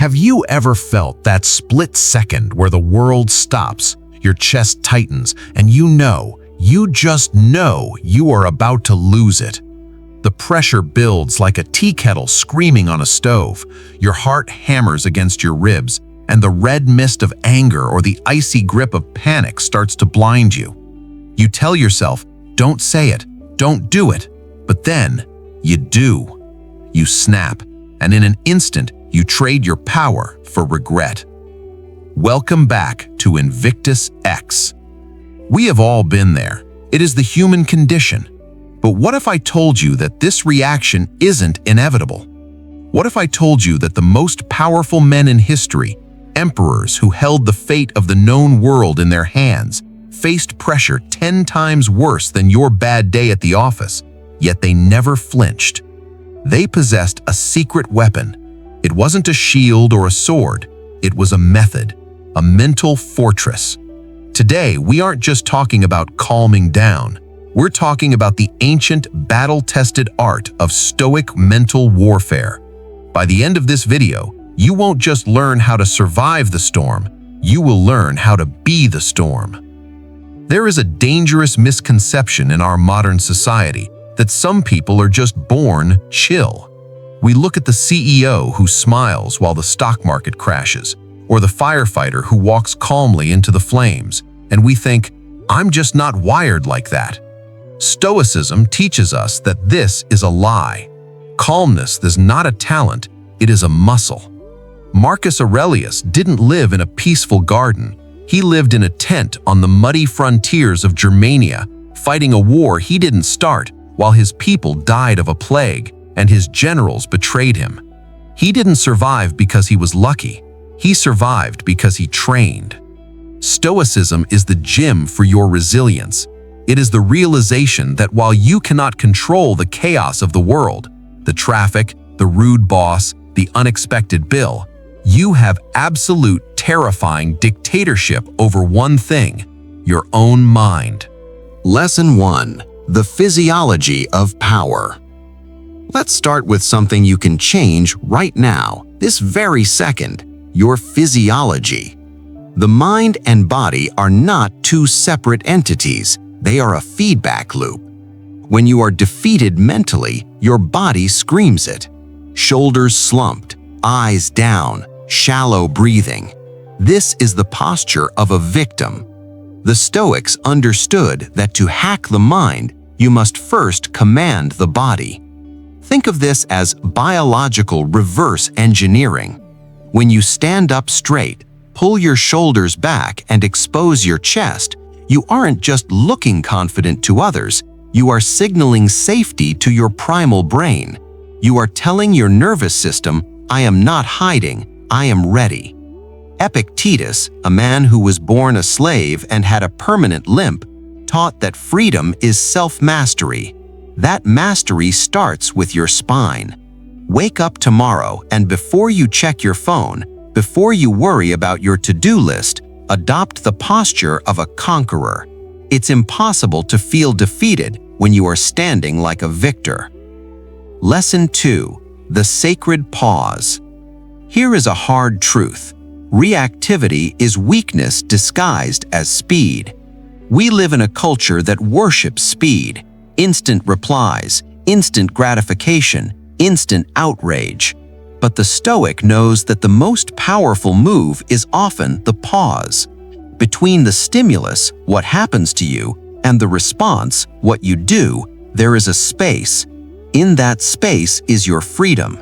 Have you ever felt that split second where the world stops, your chest tightens, and you just know you are about to lose it? The pressure builds like a tea kettle screaming on a stove. Your heart hammers against your ribs, and the red mist of anger or the icy grip of panic starts to blind you. You tell yourself, don't say it, don't do it, but then you do. You snap, and in an instant, you trade your power for regret. Welcome back to INVICTUS X. We have all been there. It is the human condition. But what if I told you that this reaction isn't inevitable? What if I told you that the most powerful men in history, emperors who held the fate of the known world in their hands, faced pressure 10 times worse than your bad day at the office, yet they never flinched? They possessed a secret weapon. It wasn't a shield or a sword. It was a method, a mental fortress. Today, we aren't just talking about calming down. We're talking about the ancient, battle-tested art of Stoic mental warfare. By the end of this video, you won't just learn how to survive the storm, you will learn how to be the storm. There is a dangerous misconception in our modern society that some people are just born chill. We look at the CEO who smiles while the stock market crashes, or the firefighter who walks calmly into the flames, and we think, I'm just not wired like that. Stoicism teaches us that this is a lie. Calmness is not a talent, it is a muscle. Marcus Aurelius didn't live in a peaceful garden. He lived in a tent on the muddy frontiers of Germania, fighting a war he didn't start, while his people died of a plague and his generals betrayed him. He didn't survive because he was lucky. He survived because he trained. Stoicism is the gym for your resilience. It is the realization that while you cannot control the chaos of the world, the traffic, the rude boss, the unexpected bill, you have absolute terrifying dictatorship over one thing, your own mind. Lesson 1. The physiology of power. Let's start with something you can change right now, this very second, your physiology. The mind and body are not two separate entities. They are a feedback loop. When you are defeated mentally, your body screams it. Shoulders slumped, eyes down, shallow breathing. This is the posture of a victim. The Stoics understood that to hack the mind, you must first command the body. Think of this as biological reverse engineering. When you stand up straight, pull your shoulders back and expose your chest, you aren't just looking confident to others, you are signaling safety to your primal brain. You are telling your nervous system, I am not hiding, I am ready. Epictetus, a man who was born a slave and had a permanent limp, taught that freedom is self-mastery. That mastery starts with your spine. Wake up tomorrow and before you check your phone, before you worry about your to-do list, adopt the posture of a conqueror. It's impossible to feel defeated when you are standing like a victor. Lesson 2. The sacred pause. Here is a hard truth. Reactivity is weakness disguised as speed. We live in a culture that worships speed. Instant replies, instant gratification, instant outrage. But the Stoic knows that the most powerful move is often the pause. Between the stimulus, what happens to you, and the response, what you do, there is a space. In that space is your freedom.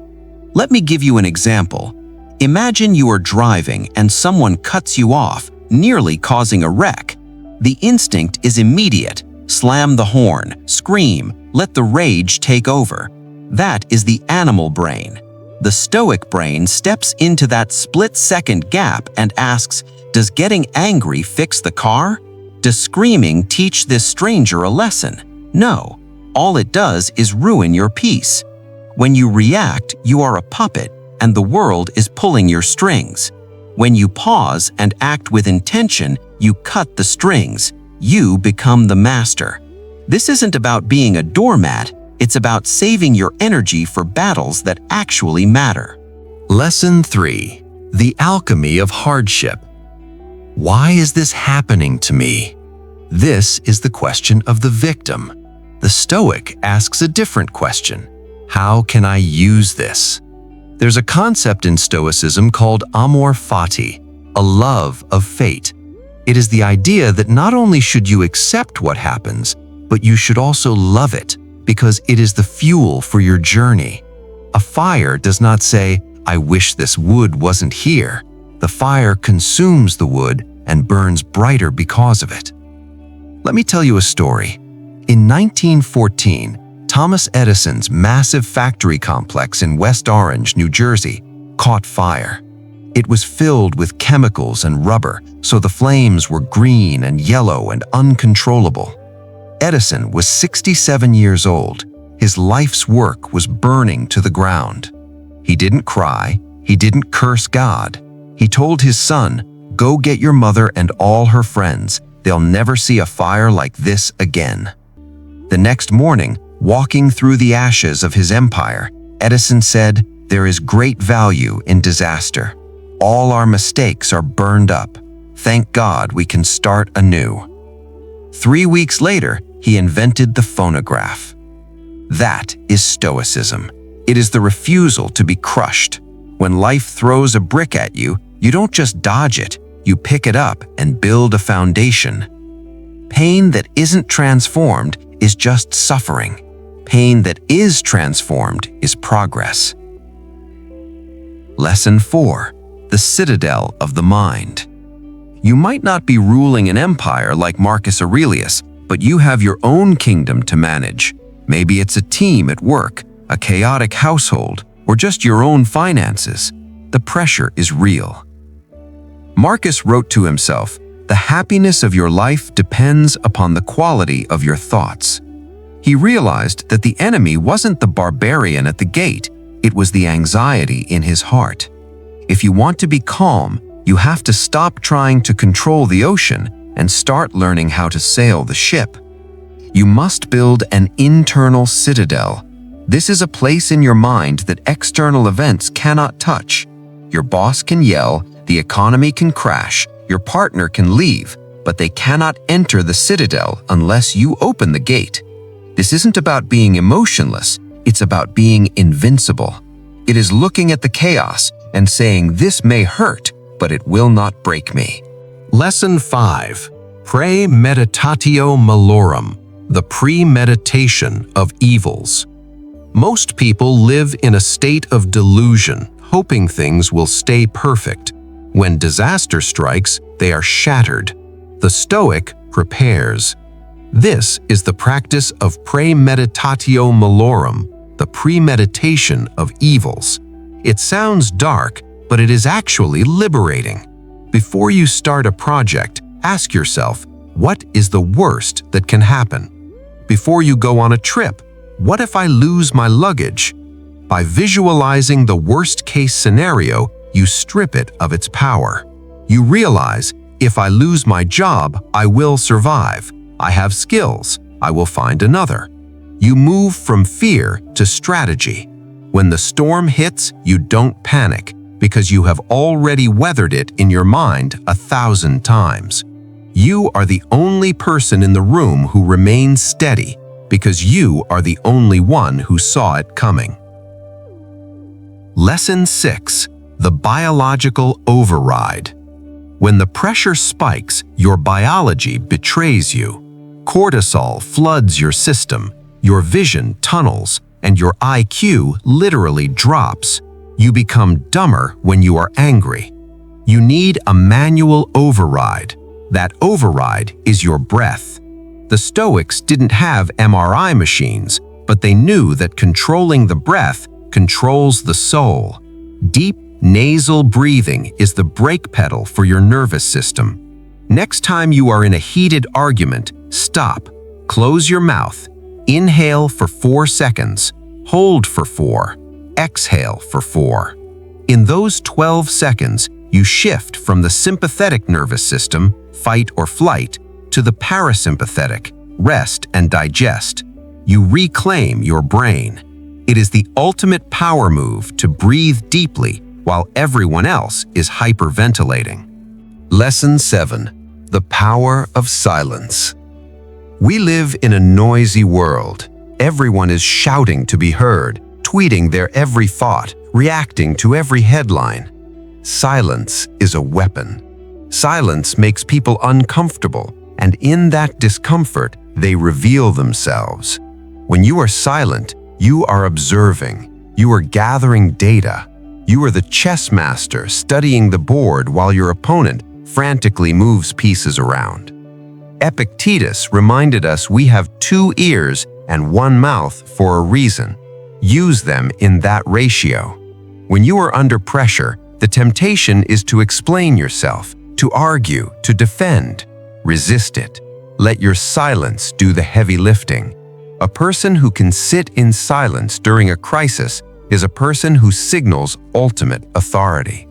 Let me give you an example. Imagine you are driving and someone cuts you off, nearly causing a wreck. The instinct is immediate. Slam the horn, scream, let the rage take over. That is the animal brain. The Stoic brain steps into that split-second gap and asks, does getting angry fix the car? Does screaming teach this stranger a lesson? No. All it does is ruin your peace. When you react, you are a puppet, and the world is pulling your strings. When you pause and act with intention, you cut the strings. You become the master. This isn't about being a doormat, it's about saving your energy for battles that actually matter. Lesson 3. The alchemy of hardship. Why is this happening to me? This is the question of the victim. The Stoic asks a different question. How can I use this? There's a concept in Stoicism called amor fati, a love of fate. It is the idea that not only should you accept what happens, but you should also love it, because it is the fuel for your journey. A fire does not say, "I wish this wood wasn't here." The fire consumes the wood and burns brighter because of it. Let me tell you a story. In 1914, Thomas Edison's massive factory complex in West Orange, New Jersey, caught fire. It was filled with chemicals and rubber, so the flames were green and yellow and uncontrollable. Edison was 67 years old. His life's work was burning to the ground. He didn't cry. He didn't curse God. He told his son, "Go get your mother and all her friends. They'll never see a fire like this again." The next morning, walking through the ashes of his empire, Edison said, "There is great value in disaster. All our mistakes are burned up. Thank God we can start anew." 3 weeks later, he invented the phonograph. That is Stoicism. It is the refusal to be crushed. When life throws a brick at you, you don't just dodge it, you pick it up and build a foundation. Pain that isn't transformed is just suffering. Pain that is transformed is progress. Lesson 4. The citadel of the mind. You might not be ruling an empire like Marcus Aurelius, but you have your own kingdom to manage. Maybe it's a team at work, a chaotic household, or just your own finances. The pressure is real. Marcus wrote to himself, "The happiness of your life depends upon the quality of your thoughts." He realized that the enemy wasn't the barbarian at the gate, it was the anxiety in his heart. If you want to be calm, you have to stop trying to control the ocean and start learning how to sail the ship. You must build an internal citadel. This is a place in your mind that external events cannot touch. Your boss can yell, the economy can crash, your partner can leave, but they cannot enter the citadel unless you open the gate. This isn't about being emotionless, it's about being invincible. It is looking at the chaos and saying, "This may hurt, but it will not break me." Lesson 5. Premeditatio malorum, the premeditation of evils. Most people live in a state of delusion, hoping things will stay perfect. When disaster strikes, they are shattered. The Stoic prepares. This is the practice of premeditatio malorum, the premeditation of evils. It sounds dark, but it is actually liberating. Before you start a project, ask yourself, what is the worst that can happen? Before you go on a trip, what if I lose my luggage? By visualizing the worst-case scenario, you strip it of its power. You realize, if I lose my job, I will survive. I have skills. I will find another. You move from fear to strategy. When the storm hits, you don't panic because you have already weathered it in your mind 1,000 times. You are the only person in the room who remains steady because you are the only one who saw it coming. Lesson 6. The biological override. When the pressure spikes, your biology betrays you. Cortisol floods your system, your vision tunnels, and your IQ literally drops. You become dumber when you are angry. You need a manual override. That override is your breath. The Stoics didn't have MRI machines, but they knew that controlling the breath controls the soul. Deep nasal breathing is the brake pedal for your nervous system. Next time you are in a heated argument, stop, close your mouth, inhale for 4 seconds, hold for 4, exhale for 4. In those 12 seconds, you shift from the sympathetic nervous system, fight or flight, to the parasympathetic, rest and digest. You reclaim your brain. It is the ultimate power move to breathe deeply, while everyone else is hyperventilating. Lesson 7. The power of silence. We live in a noisy world. Everyone is shouting to be heard, tweeting their every thought, reacting to every headline. Silence is a weapon. Silence makes people uncomfortable, and in that discomfort, they reveal themselves. When you are silent, you are observing. You are gathering data. You are the chess master studying the board while your opponent frantically moves pieces around. Epictetus reminded us we have 2 ears and 1 mouth for a reason. Use them in that ratio. When you are under pressure, the temptation is to explain yourself, to argue, to defend. Resist it. Let your silence do the heavy lifting. A person who can sit in silence during a crisis is a person who signals ultimate authority.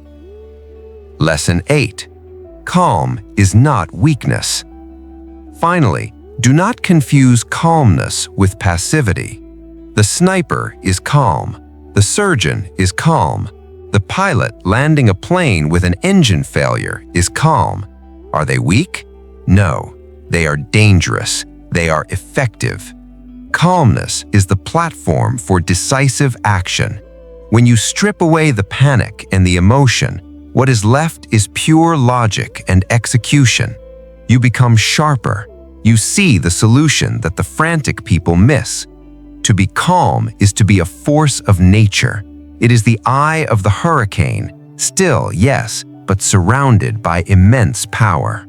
Lesson 8. Calm is not weakness. Finally, do not confuse calmness with passivity. The sniper is calm. The surgeon is calm. The pilot landing a plane with an engine failure is calm. Are they weak? No, they are dangerous. They are effective. Calmness is the platform for decisive action. When you strip away the panic and the emotion, what is left is pure logic and execution. You become sharper. You see the solution that the frantic people miss. To be calm is to be a force of nature. It is the eye of the hurricane, still, yes, but surrounded by immense power.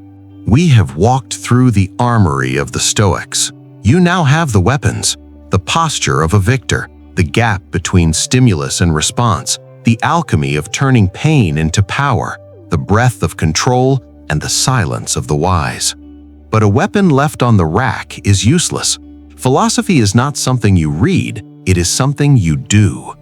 We have walked through the armory of the Stoics. You now have the weapons, the posture of a victor, the gap between stimulus and response, the alchemy of turning pain into power, the breath of control, and the silence of the wise. But a weapon left on the rack is useless. Philosophy is not something you read, it is something you do.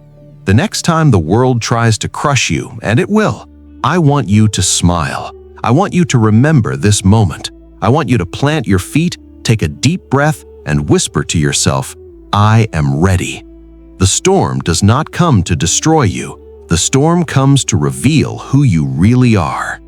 The next time the world tries to crush you, and it will, I want you to smile. I want you to remember this moment. I want you to plant your feet, take a deep breath, and whisper to yourself, I am ready. The storm does not come to destroy you. The storm comes to reveal who you really are.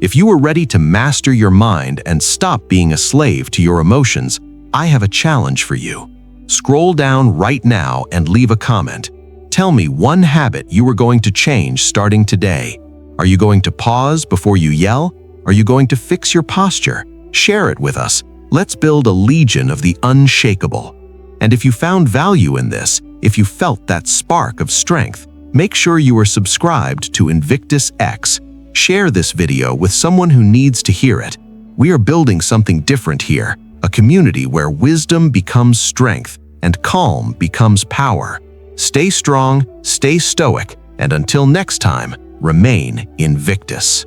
If you are ready to master your mind and stop being a slave to your emotions, I have a challenge for you. Scroll down right now and leave a comment. Tell me one habit you are going to change starting today. Are you going to pause before you yell? Are you going to fix your posture? Share it with us. Let's build a legion of the unshakable. And if you found value in this, if you felt that spark of strength, make sure you are subscribed to INVICTUS X. Share this video with someone who needs to hear it. We are building something different here, a community where wisdom becomes strength and calm becomes power. Stay strong, stay stoic, and until next time, remain invictus.